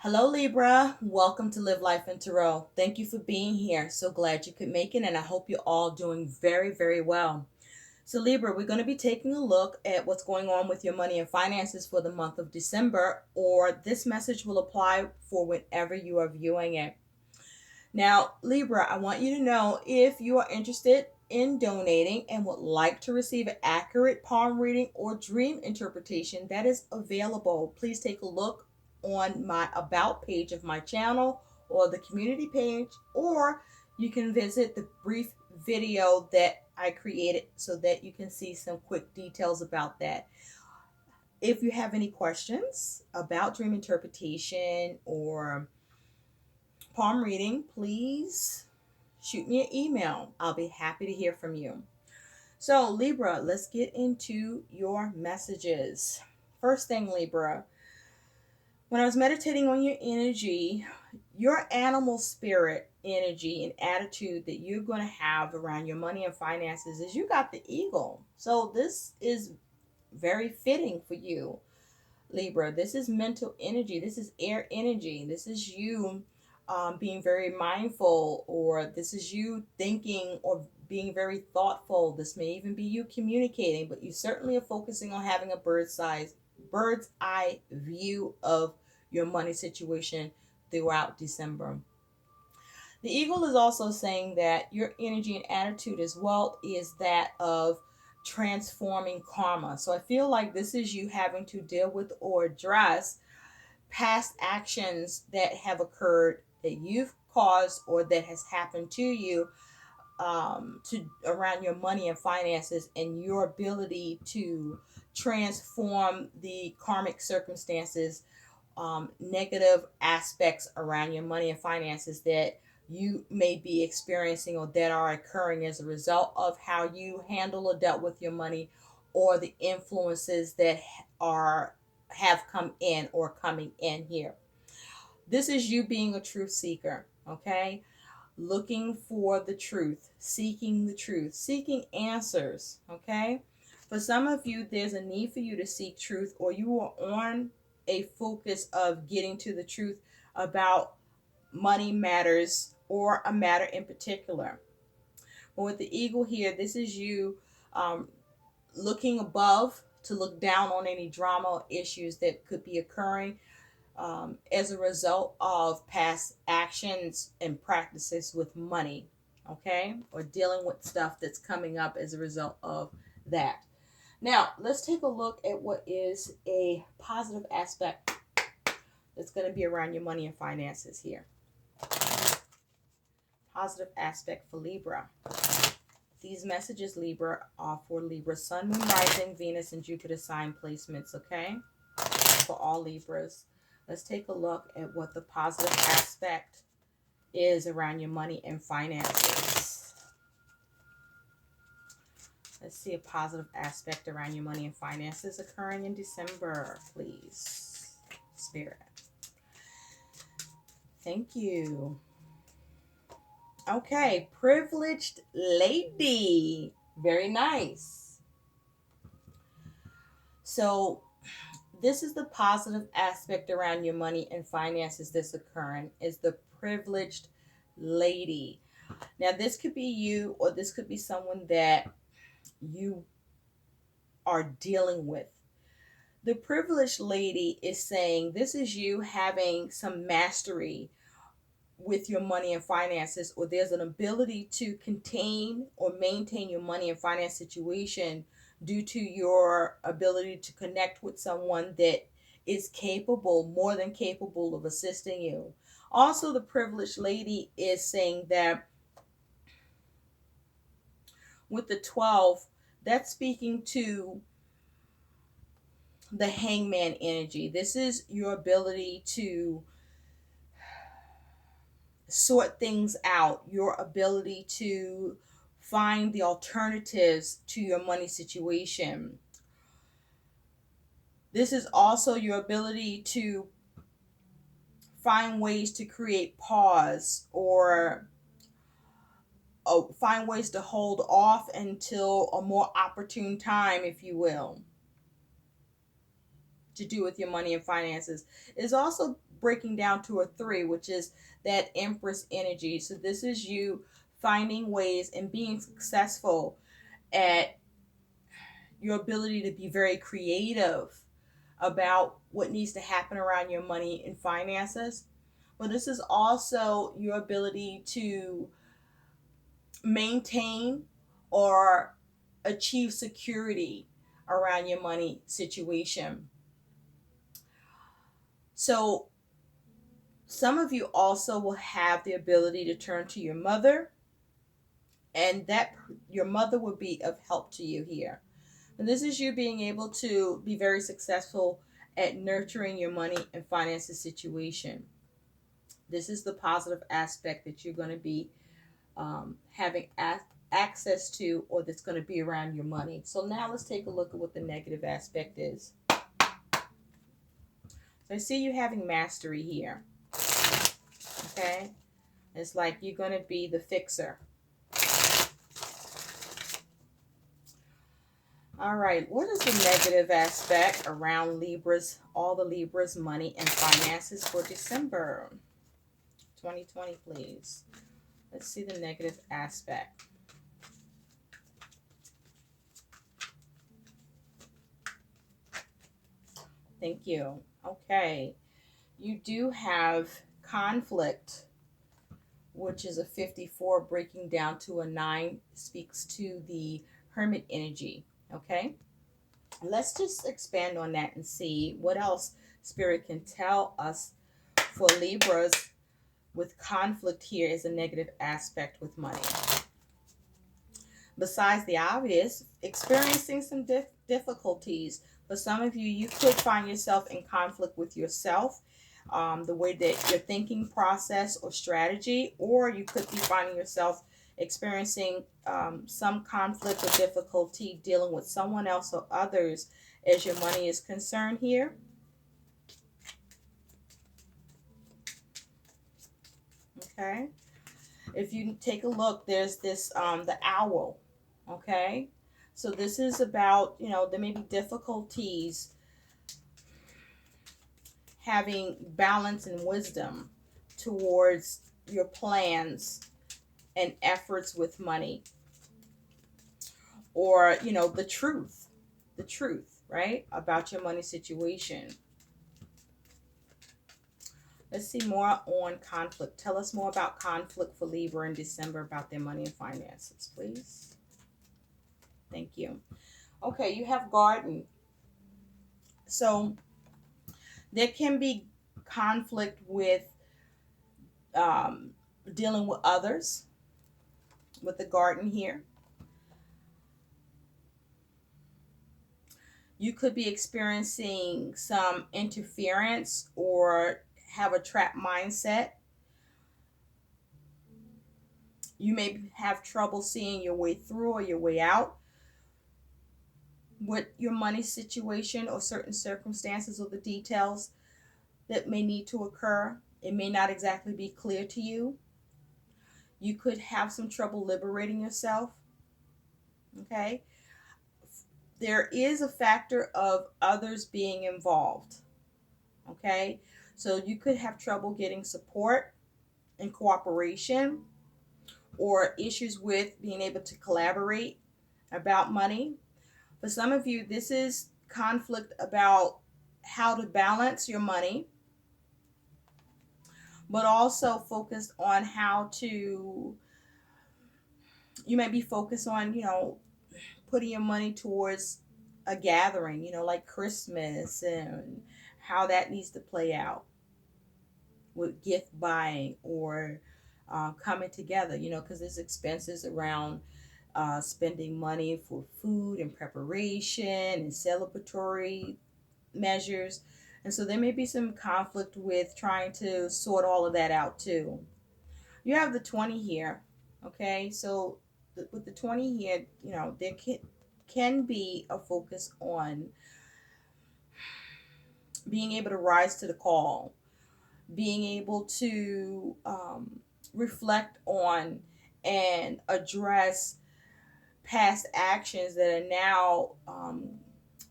Hello, Libra. Welcome to Live Life in Tarot. Thank you for being here. So glad you could make it, and I hope you're all doing very, very well. So, Libra, we're going to be taking a look at what's going on with your money and finances for the month of December, or this message will apply for whenever you are viewing it. Now, Libra, I want you to know if you are interested in donating and would like to receive an accurate palm reading or dream interpretation, that is available. Please take a look on my about page of my channel or the community page, or you can visit the brief video that I created so that you can see some quick details about that. If you have any questions about dream interpretation or palm reading, please shoot me an email. I'll be happy to hear from you. So, Libra, let's get into your messages. First thing, Libra, when I was meditating on your energy, your animal spirit energy and attitude that you're going to have around your money and finances is you got the eagle. So, this is very fitting for you, Libra. This is mental energy. This is air energy. This is you being very mindful, or this is you thinking or being very thoughtful. This may even be you communicating, but you certainly are focusing on having a bird's eye view of your money situation throughout December. The eagle is also saying that your energy and attitude as well is that of transforming karma. So I feel like this is you having to deal with or address past actions that have occurred that you've caused or that has happened to you, to around your money and finances, and your ability to transform the karmic circumstances, negative aspects around your money and finances that you may be experiencing or that are occurring as a result of how you handle or dealt with your money, or the influences that are have come in or coming in here. This is you being a truth seeker, okay? Looking for the truth, seeking the truth, seeking answers, okay? For some of you, there's a need for you to seek truth, or you are on a focus of getting to the truth about money matters or a matter in particular. But with the eagle here, this is you looking above to look down on any drama or issues that could be occurring as a result of past actions and practices with money, okay? Or dealing with stuff that's coming up as a result of that. Now, let's take a look at what is a positive aspect that's going to be around your money and finances here. Positive aspect for Libra. These messages, Libra, are for Libra Sun, Moon, Rising, Venus, and Jupiter sign placements, okay? For all Libras. Let's take a look at what the positive aspect is around your money and finances. Let's see a positive aspect around your money and finances occurring in December, please. Spirit. Thank you. Okay, privileged lady. Very nice. So this is the positive aspect around your money and finances that's occurring, is the privileged lady. Now, this could be you, or this could be someone that you are dealing with. The privileged lady is saying this is you having some mastery with your money and finances, or there's an ability to contain or maintain your money and finance situation due to your ability to connect with someone that is capable, more than capable, of assisting you. Also, the privileged lady is saying that with the 12, that's speaking to the hangman energy. This is your ability to sort things out, your ability to find the alternatives to your money situation. This is also your ability to find ways to create pause, or find ways to hold off until a more opportune time, if you will, to do with your money and finances. It's also breaking down to a 3, which is that Empress energy. So this is you finding ways and being successful at your ability to be very creative about what needs to happen around your money and finances. But this is also your ability to maintain or achieve security around your money situation. So, some of you also will have the ability to turn to your mother, and that your mother will be of help to you here. And this is you being able to be very successful at nurturing your money and finances situation. This is the positive aspect that you're going to be having access to, or that's going to be around your money. So now let's take a look at what the negative aspect is. So I see you having mastery here. Okay? It's like you're going to be the fixer. All right, what is the negative aspect around Libras, all the Libras' money and finances for December 2020, please? Let's see the negative aspect. Thank you. Okay. You do have conflict, which is a 54 breaking down to a 9, speaks to the Hermit energy. Okay. Let's just expand on that and see what else Spirit can tell us for Libras with conflict here is a negative aspect with money. Besides the obvious, experiencing some difficulties. For some of you, you could find yourself in conflict with yourself, the way that your thinking process or strategy, or you could be finding yourself experiencing some conflict or difficulty dealing with someone else or others as your money is concerned here. Okay. If you take a look, there's this, the owl. Okay. So this is about, there may be difficulties having balance and wisdom towards your plans and efforts with money, or the truth, right, about your money situation. Let's see more on conflict. Tell us more about conflict for Libra in December about their money and finances, please. Thank you. Okay, you have garden. So there can be conflict with dealing with others with the garden here. You could be experiencing some interference or have a trap mindset. You may have trouble seeing your way through or your way out with your money situation or certain circumstances or the details that may need to occur. It may not exactly be clear to you. You could have some trouble liberating yourself. Okay. There is a factor of others being involved. Okay. So you could have trouble getting support and cooperation, or issues with being able to collaborate about money. For some of you, this is conflict about how to balance your money, but also focused on how to, you may be focused on, putting your money towards a gathering, like Christmas, and how that needs to play out with gift buying or coming together, because there's expenses around spending money for food and preparation and celebratory measures. And so there may be some conflict with trying to sort all of that out too. You have the 20 here. Okay, so with the 20 here, there can be a focus on being able to rise to the call, being able to reflect on and address past actions that are now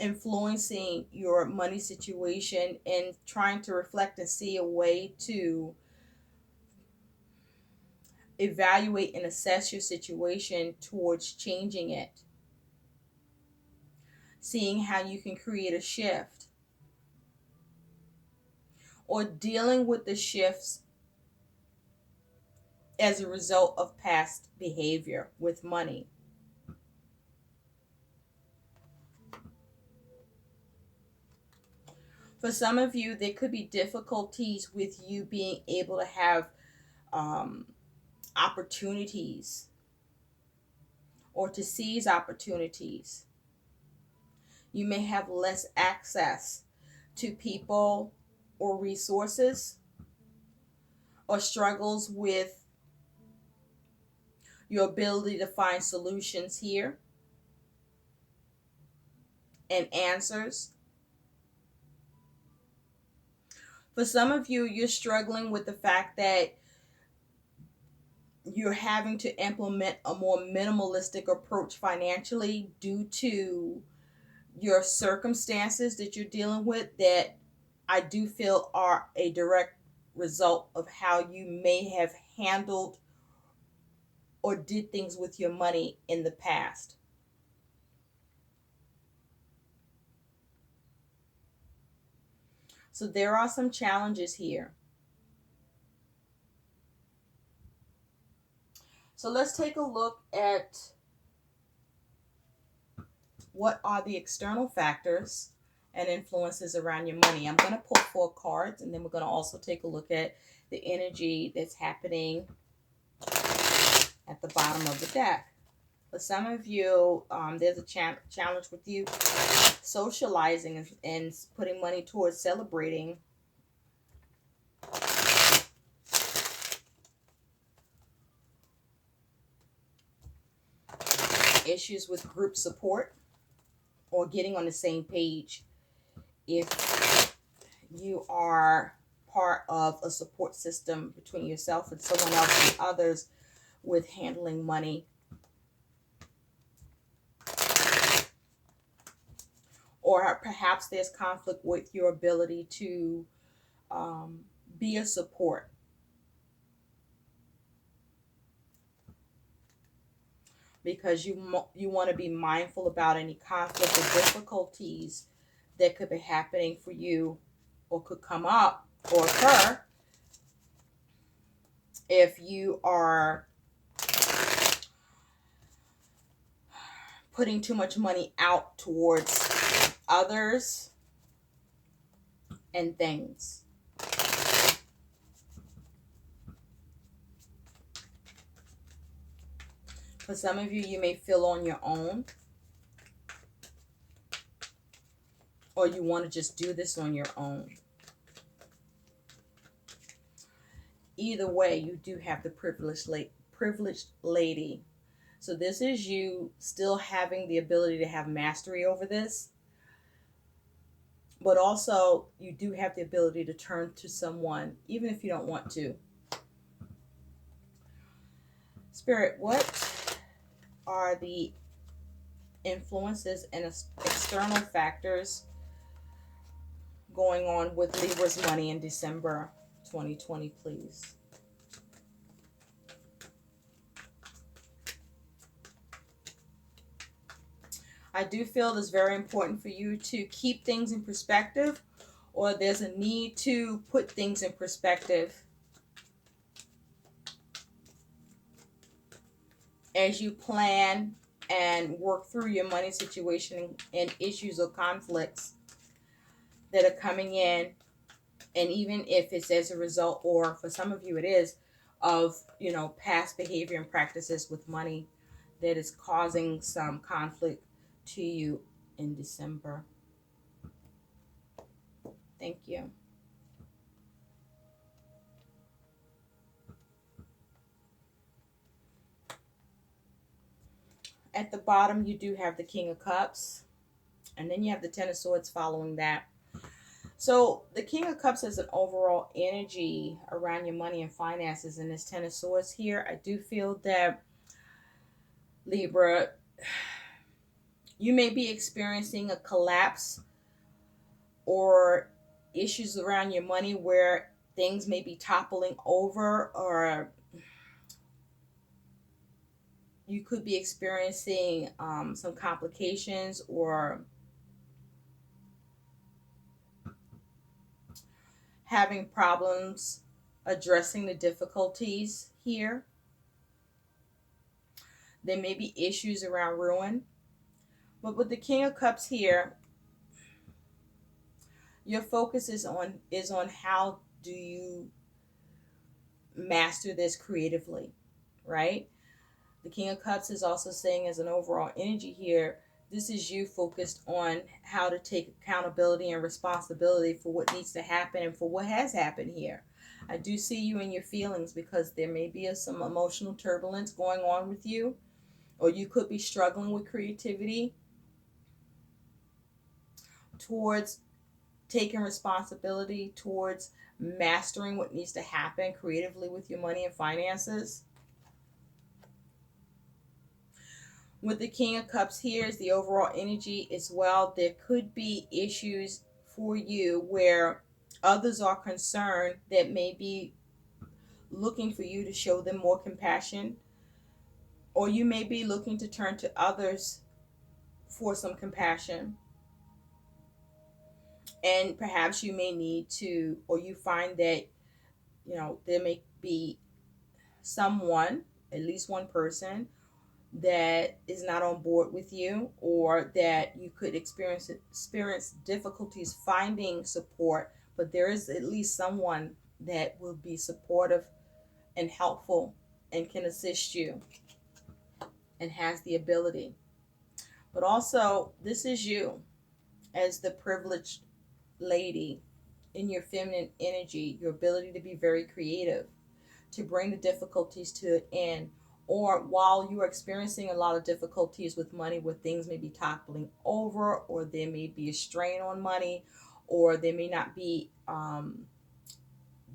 influencing your money situation and trying to reflect and see a way to evaluate and assess your situation towards changing it, seeing how you can create a shift, or dealing with the shifts as a result of past behavior with money. For some of you, there could be difficulties with you being able to have um, opportunities or to seize opportunities. You may have less access to people or resources, or struggles with your ability to find solutions here and answers. For some of you, you're struggling with the fact that you're having to implement a more minimalistic approach financially due to your circumstances that you're dealing with, that I do feel are a direct result of how you may have handled or did things with your money in the past. So there are some challenges here. So let's take a look at what are the external factors and influences around your money. I'm going to pull 4 cards, and then we're going to also take a look at the energy that's happening at the bottom of the deck. For some of you, there's a challenge with you socializing and putting money towards celebrating issues with group support or getting on the same page. If you are part of a support system between yourself and someone else and others with handling money, or perhaps there's conflict with your ability to be a support. Because you want to be mindful about any conflict or difficulties that could be happening for you or could come up or occur if you are putting too much money out towards others and things. For some of you, you may feel on your own, or you want to just do this on your own. Either way, you do have the privileged lady. So this is you still having the ability to have mastery over this, but also you do have the ability to turn to someone, even if you don't want to. Spirit, what are the influences and external factors going on with Libra's money in December 2020, please? I do feel it's very important for you to keep things in perspective, or there's a need to put things in perspective as you plan and work through your money situation and issues or conflicts that are coming in. And even if it's as a result, or for some of you it is, of past behavior and practices with money that is causing some conflict to you in December. Thank you. At the bottom, you do have the King of Cups, and then you have the Ten of Swords following that. So the King of Cups has an overall energy around your money and finances, and this Ten of Swords here, I do feel that, Libra, You may be experiencing a collapse or issues around your money where things may be toppling over, or you could be experiencing some complications or having problems addressing the difficulties here. There may be issues around ruin. But with the King of Cups here, your focus is on how do you master this creatively, right? The King of Cups is also saying, as an overall energy here, this is you focused on how to take accountability and responsibility for what needs to happen and for what has happened here. I do see you in your feelings because there may be some emotional turbulence going on with you, or you could be struggling with creativity towards taking responsibility towards mastering what needs to happen creatively with your money and finances. With the King of Cups here is the overall energy as well. There could be issues for you where others are concerned that may be looking for you to show them more compassion, or you may be looking to turn to others for some compassion. And perhaps you may need to, or you find that, there may be someone, at least one person, that is not on board with you, or that you could experience difficulties finding support, but there is at least someone that will be supportive and helpful and can assist you and has the ability. But also, this is you as the privileged lady in your feminine energy, your ability to be very creative, to bring the difficulties to an end. Or while you are experiencing a lot of difficulties with money, where things may be toppling over, or there may be a strain on money, or there may not be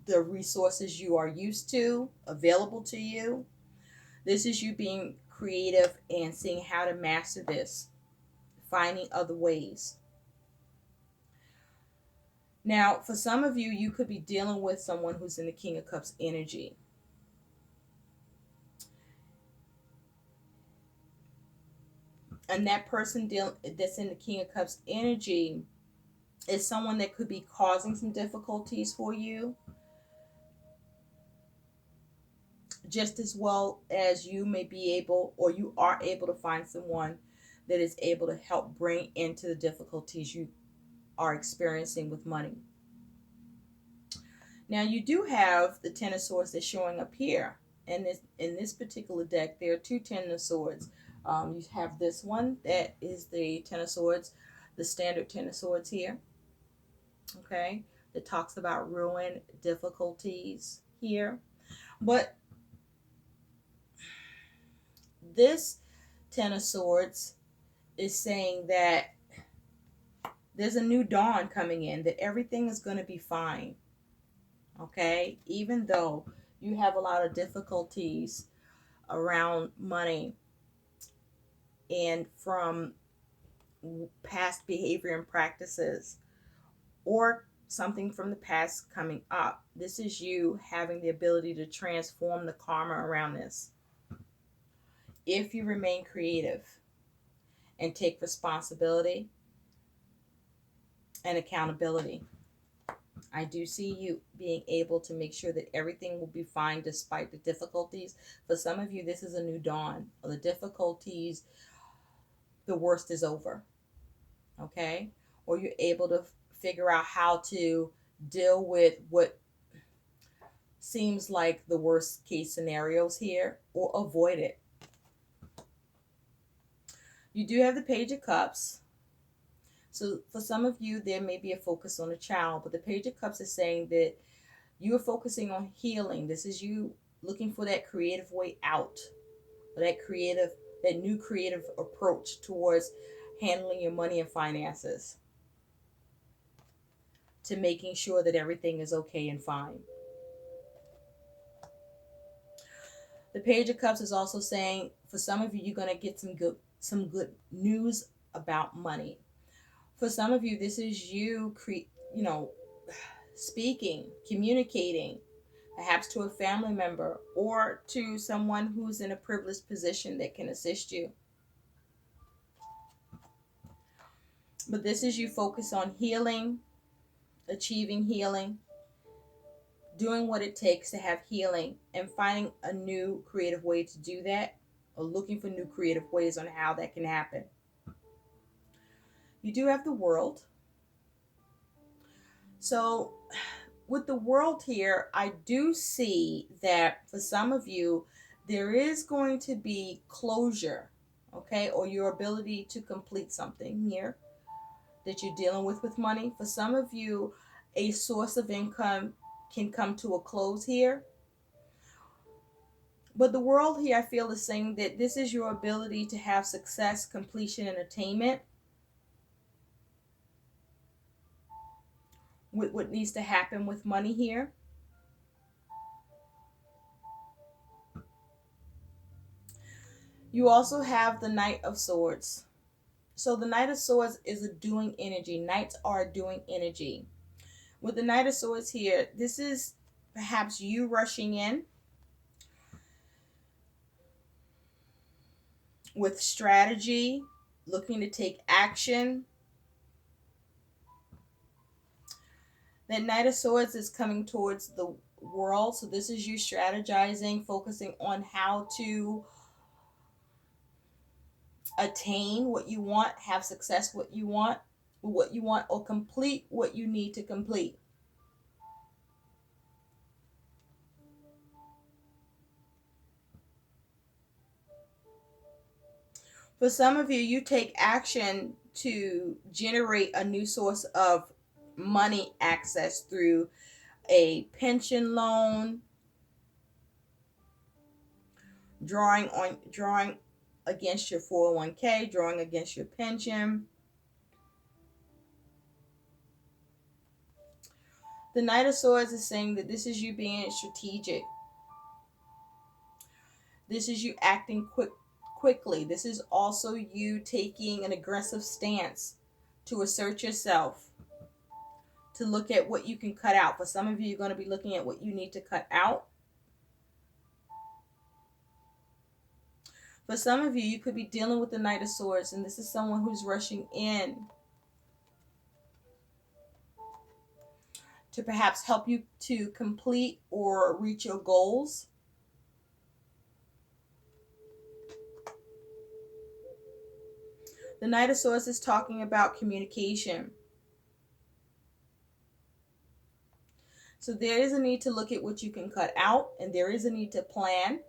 the resources you are used to available to you. This is you being creative and seeing how to master this, finding other ways. Now, for some of you, you could be dealing with someone who's in the King of Cups energy. And that person that's in the King of Cups energy is someone that could be causing some difficulties for you, just as well as you may be able, or you are able to find someone that is able to help bring into the difficulties you are experiencing with money. Now, you do have the Ten of Swords that's showing up here. And in this particular deck, there are two Ten of Swords. You have this one that is the Ten of Swords, the standard Ten of Swords here. Okay, that talks about ruin, difficulties here. But this Ten of Swords is saying that there's a new dawn coming in, that everything is going to be fine. Okay, even though you have a lot of difficulties around money and from past behavior and practices, or something from the past coming up, this is you having the ability to transform the karma around this. If you remain creative and take responsibility and accountability, I do see you being able to make sure that everything will be fine despite the difficulties. For some of you, this is a new dawn. The difficulties, the worst is over. Okay? Or you're able to figure out how to deal with what seems like the worst case scenarios here, or avoid it. You do have the Page of Cups. So for some of you, there may be a focus on a child, but the Page of Cups is saying that you are focusing on healing. This is you looking for that creative way out, that new creative approach towards handling your money and finances, to making sure that everything is okay and fine. The Page of Cups is also saying, for some of you, you're going to get some good news about money. For some of you, this is you, speaking, communicating, perhaps to a family member or to someone who's in a privileged position that can assist you. But this is you focus on healing, achieving healing, doing what it takes to have healing, and finding a new creative way to do that, or looking for new creative ways on how that can happen. You do have the world. So with the world here, I do see that for some of you, there is going to be closure, okay, or your ability to complete something here that you're dealing with money. For some of you, a source of income can come to a close here. But the world here, I feel, is saying that this is your ability to have success, completion, and attainment with what needs to happen with money here. You also have the Knight of Swords. So the Knight of Swords is a doing energy. Knights are a doing energy. With the Knight of Swords here, this is perhaps you rushing in with strategy, looking to take action. That Knight of Swords is coming towards the world. So this is you strategizing, focusing on how to attain what you want, have success what you want, or complete what you need to complete. For some of you, you take action to generate a new source of money access through a pension loan, drawing against your 401k, drawing against your pension. The Knight of Swords is saying that this is you being strategic. This is you acting quickly. This is also you taking an aggressive stance to assert yourself, to look at what you can cut out. For some of you, you're going to be looking at what you need to cut out. For some of you, you could be dealing with the Knight of Swords, and this is someone who's rushing in to perhaps help you to complete or reach your goals. The Knight of Swords is talking about communication. So there is a need to look at what you can cut out, and there is a need to plan,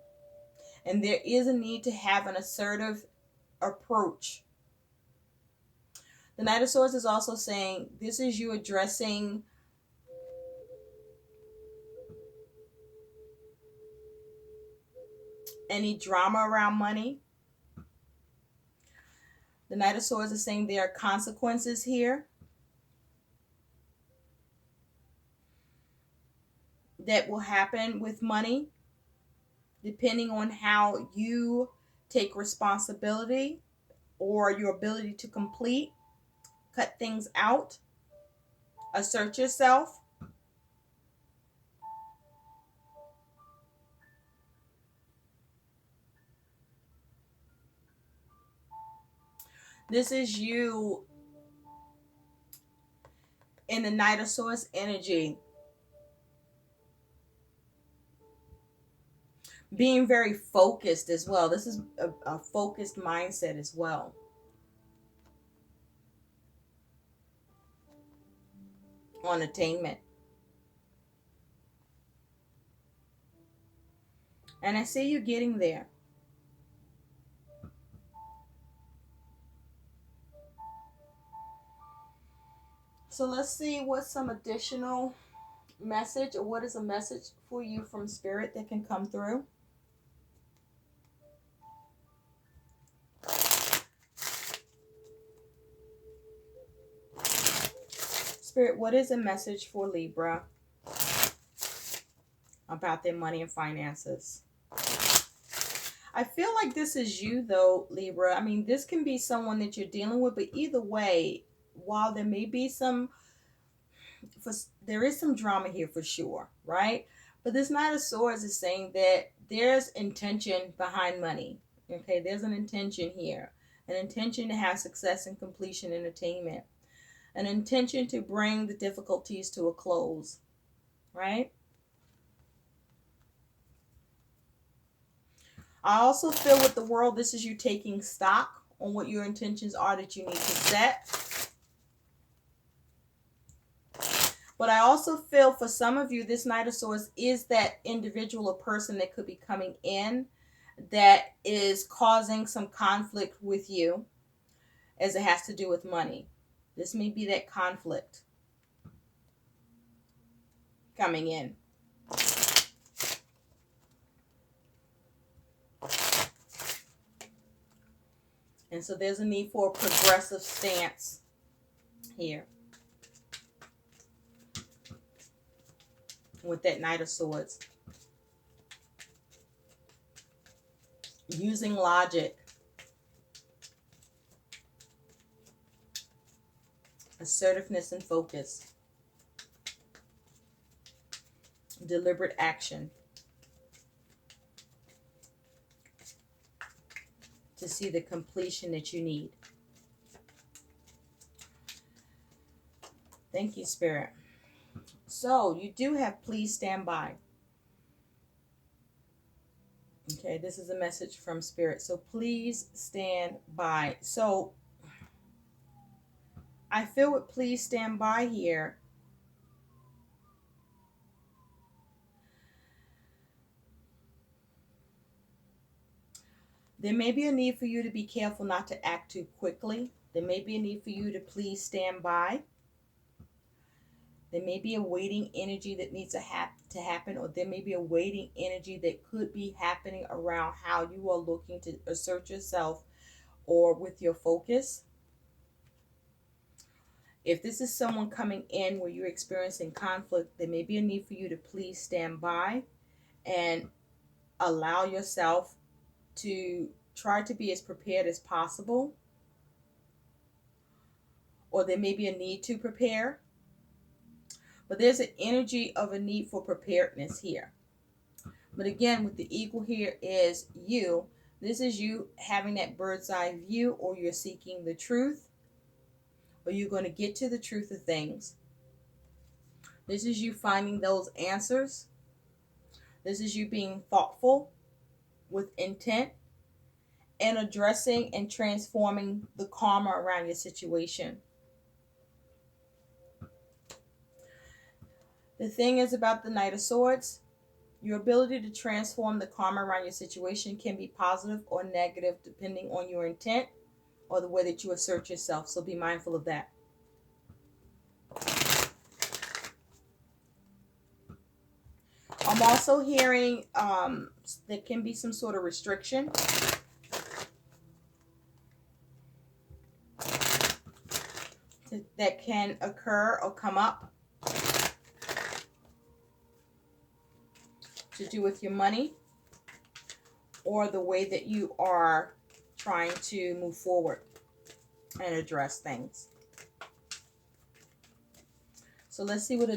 and there is a need to have an assertive approach. The Knight of Swords is also saying this is you addressing any drama around money. The Knight of Swords is saying there are consequences here that will happen with money depending on how you take responsibility or your ability to complete, cut things out, assert yourself. This is you in the Knight of Swords energy, being very focused as well. This is a focused mindset as well. On attainment. And I see you getting there. So let's see what some additional message, or what is a message for you from Spirit that can come through. Spirit, what is a message for Libra about their money and finances? I feel like this is you though, Libra. I mean, this can be someone that you're dealing with, but either way, while there may be for, there is some drama here for sure, right? But this Knight of Swords is saying that there's intention behind money. Okay, there's an intention here, an intention to have success and completion and attainment, an intention to bring the difficulties to a close, right? I also feel with the World, this is you taking stock on what your intentions are that you need to set. But I also feel for some of you, this Knight of Swords is that individual or person that could be coming in that is causing some conflict with you as it has to do with money. This may be that conflict coming in. And so there's a need for a progressive stance here with that Knight of Swords. Using logic, assertiveness and focus, deliberate action to see the completion that you need. Thank you, Spirit. So you do have please stand by. Okay, this is a message from Spirit. So please stand by. So I feel with please stand by here. There may be a need for you to be careful not to act too quickly. There may be a need for you to please stand by. There may be a waiting energy that needs to happen, or there may be a waiting energy that could be happening around how you are looking to assert yourself or with your focus. If this is someone coming in where you're experiencing conflict, there may be a need for you to please stand by and allow yourself to try to be as prepared as possible. Or there may be a need to prepare. But there's an energy of a need for preparedness here. But again, with the eagle here is you. This is you having that bird's eye view, or you're seeking the truth, or you're going to get to the truth of things. This is you finding those answers. This is you being thoughtful with intent and addressing and transforming the karma around your situation. The thing is about the Knight of Swords, your ability to transform the karma around your situation can be positive or negative depending on your intent or the way that you assert yourself. So be mindful of that. I'm also hearing there can be some sort of restriction. That can occur or come up to do with your money or the way that you are trying to move forward and address things. So let's see what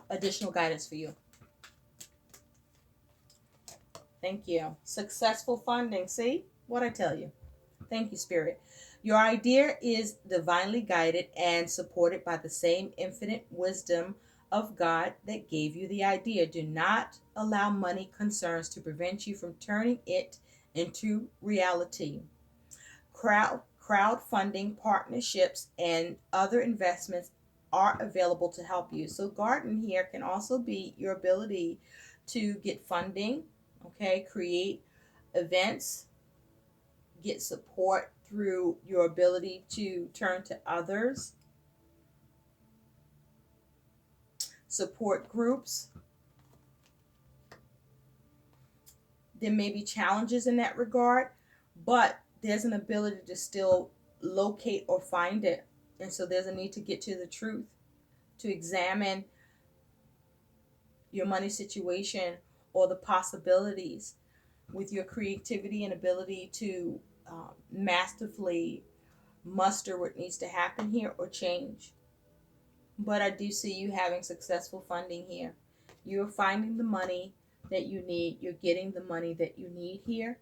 additional guidance for you. Thank you. Successful funding. See what I tell you. Thank you, Spirit. Your idea is divinely guided and supported by the same infinite wisdom of God that gave you the idea. Do not allow money concerns to prevent you from turning it into reality. Crowdfunding, partnerships, and other investments are available to help you. So garden here can also be your ability to get funding, okay, create events, get support through your ability to turn to others, support groups. There may be challenges in that regard, but there's an ability to still locate or find it. And so there's a need to get to the truth, to examine your money situation or the possibilities with your creativity and ability to masterfully muster what needs to happen here or change. But I do see you having successful funding here. You're finding the money that you need. You're getting the money that you need here.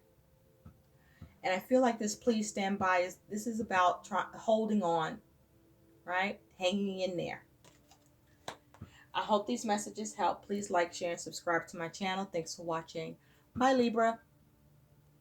And I feel like this please stand by is this is about holding on, right? Hanging in there. I hope these messages help. Please like, share, and subscribe to my channel. Thanks for watching. Bye, Libra.